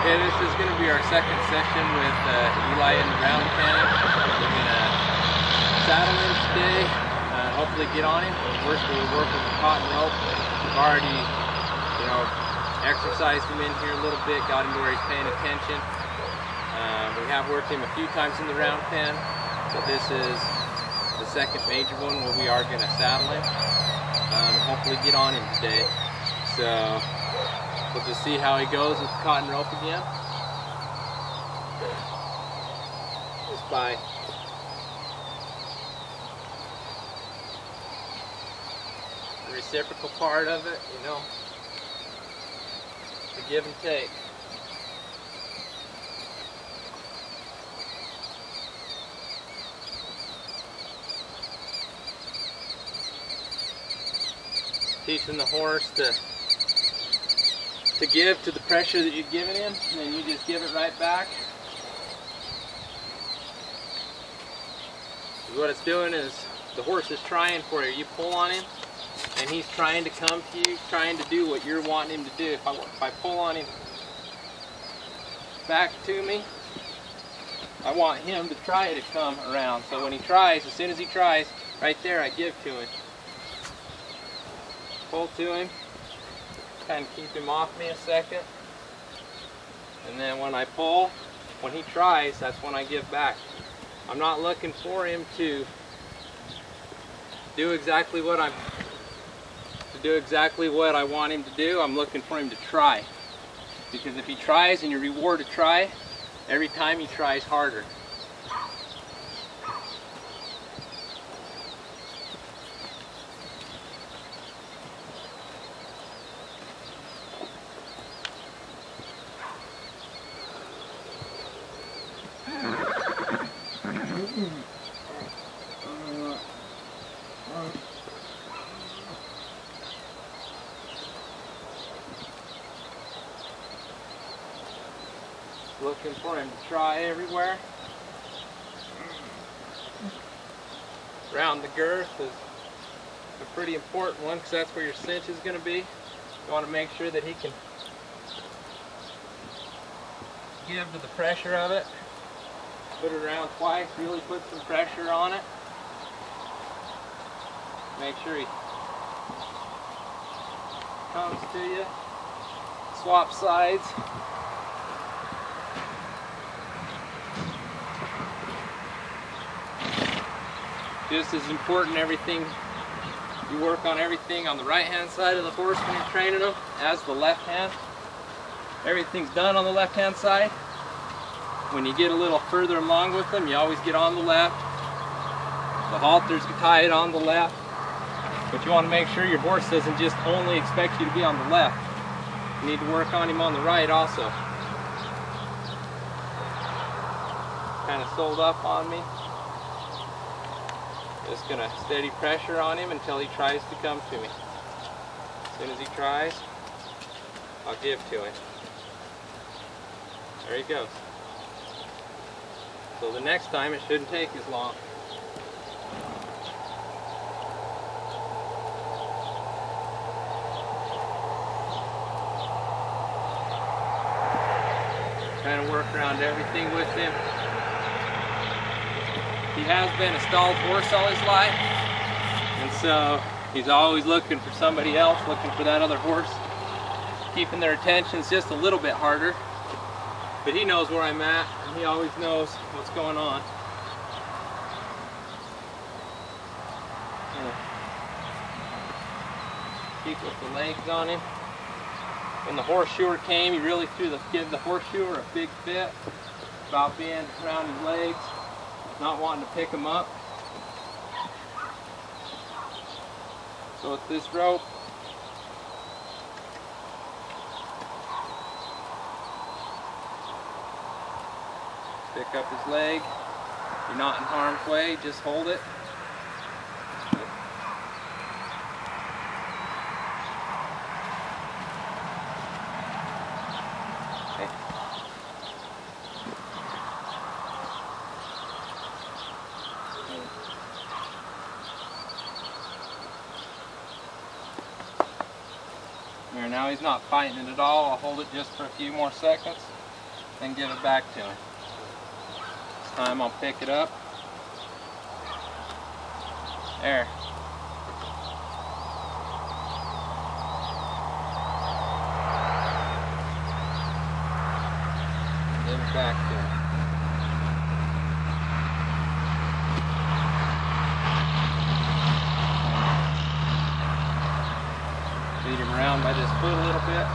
Okay, this is going to be our second session with Eli in the round pen. We're going to saddle him today, hopefully get on him. First we'll work with the cotton rope. We've already, exercised him in here a little bit, got him to where he's paying attention. We have worked him a few times in the round pen, so this is the second major one where we are going to saddle him and hopefully get on him today. So we'll just see how he goes with the cotton rope again. Just by the reciprocal part of it, the give and take. Teaching the horse to give to the pressure that you're giving him, and then you just give it right back. What it's doing is the horse is trying for you. You pull on him, and he's trying to come to you, trying to do what you're wanting him to do. If I pull on him back to me, I want him to try to come around. So when he tries, as soon as he tries, right there I give to him. Pull to him, kind of keep him off me a second, and then when I pull, when he tries, that's when I give back. I'm not looking for him to do exactly what I want him to do. I'm looking for him to try, because if he tries and you reward a try, every time he tries harder. Looking for him to try everywhere. Around the girth is a pretty important one, because that's where your cinch is going to be. You want to make sure that he can give to the pressure of it. Put it around twice, really put some pressure on it. Make sure he comes to you. Swap sides. Just as important, everything, you work on everything on the right hand side of the horse when you're training them as the left hand. Everything's done on the left hand side. When you get a little further along with them, you always get on the left. The halters tie it on the left. But you want to make sure your horse doesn't just only expect you to be on the left. You need to work on him on the right also. Kind of sold up on me. Just going to steady pressure on him until he tries to come to me. As soon as he tries, I'll give to him. There he goes. So the next time it shouldn't take as long. Kind of work around everything with him. He has been a stalled horse all his life, and so he's always looking for somebody else, looking for that other horse. Keeping their attention's just a little bit harder, but he knows where I'm at, and he always knows what's going on. Keep with the legs on him. When the horseshoer came, he really gave the horseshoer a big fit about being around his legs, not wanting to pick him up. So with this rope, pick up his leg. You're not in harm's way, just hold it. Okay. There, now he's not fighting it at all. I'll hold it just for a few more seconds. then give it back to him. This time I'll pick it up. There. Give it back to him. Feed him around by this foot a little bit.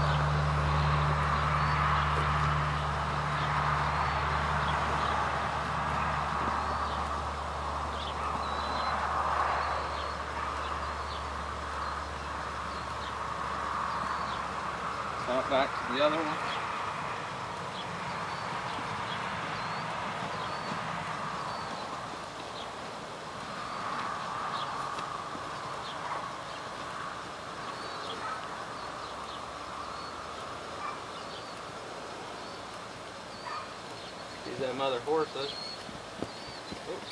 Out back to the other one. These them other horses. Oops.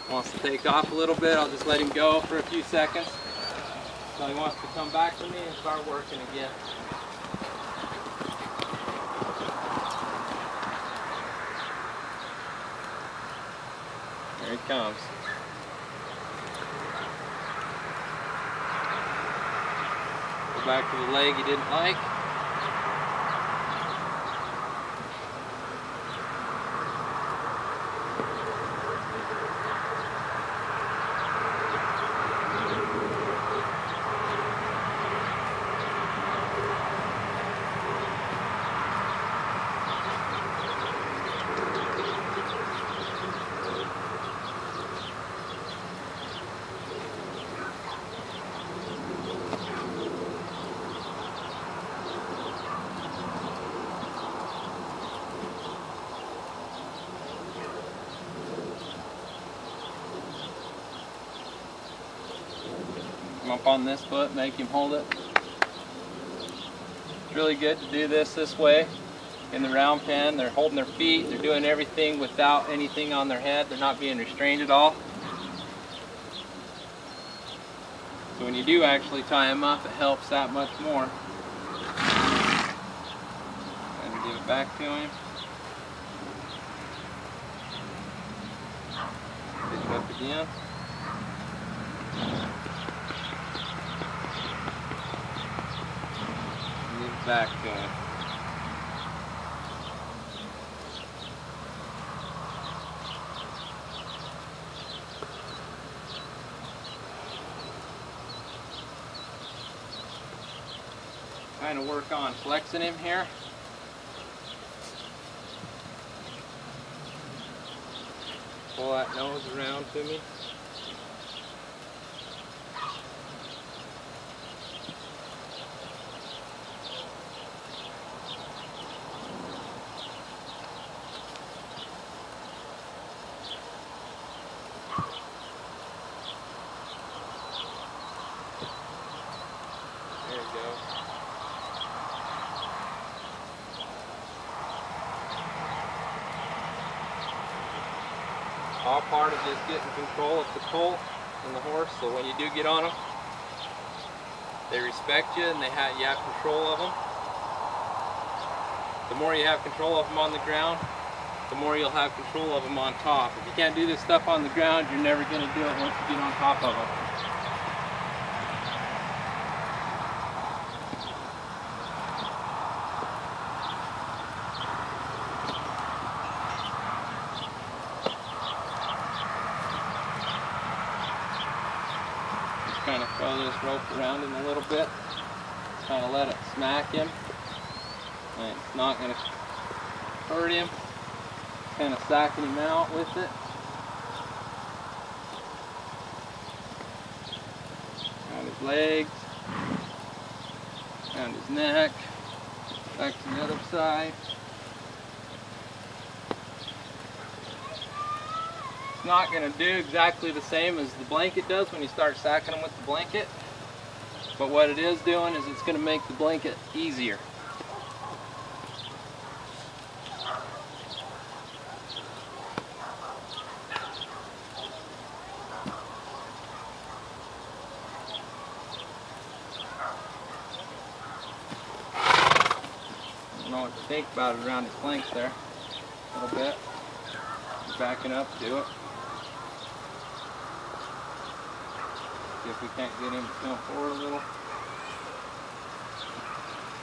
Wants to take off a little bit, I'll just let him go for a few seconds until he wants to come back to me and start working again. There he comes. Go back to the leg he didn't like. Come up on this foot, make him hold it. It's really good to do this way in the round pen. They're holding their feet, they're doing everything without anything on their head. They're not being restrained at all. So when you do actually tie them up, it helps that much more. And give it back to him. Pick it up again. Back to him. Kind of work on flexing him here. Pull that nose around to me. There you go. All part of just getting control of the colt and the horse, so when you do get on them, they respect you and you have control of them. The more you have control of them on the ground, the more you'll have control of them on top. If you can't do this stuff on the ground, you're never going to do it once you get on top of them. Kind of throw this rope around him a little bit, kind of let it smack him, and it's not going to hurt him, kind of sacking him out with it. Around his legs, around his neck, back to the other side. Not going to do exactly the same as the blanket does when you start sacking them with the blanket, but what it is doing is it's going to make the blanket easier. don't know what to think about it around his flanks there. A little bit. Backing up to it. See if we can't get him to come forward a little.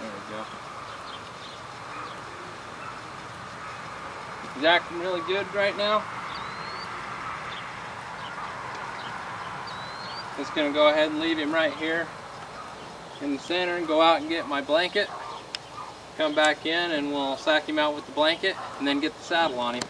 There we go. He's acting really good right now. Just going to go ahead and leave him right here in the center and go out and get my blanket. Come back in and we'll sack him out with the blanket and then get the saddle on him.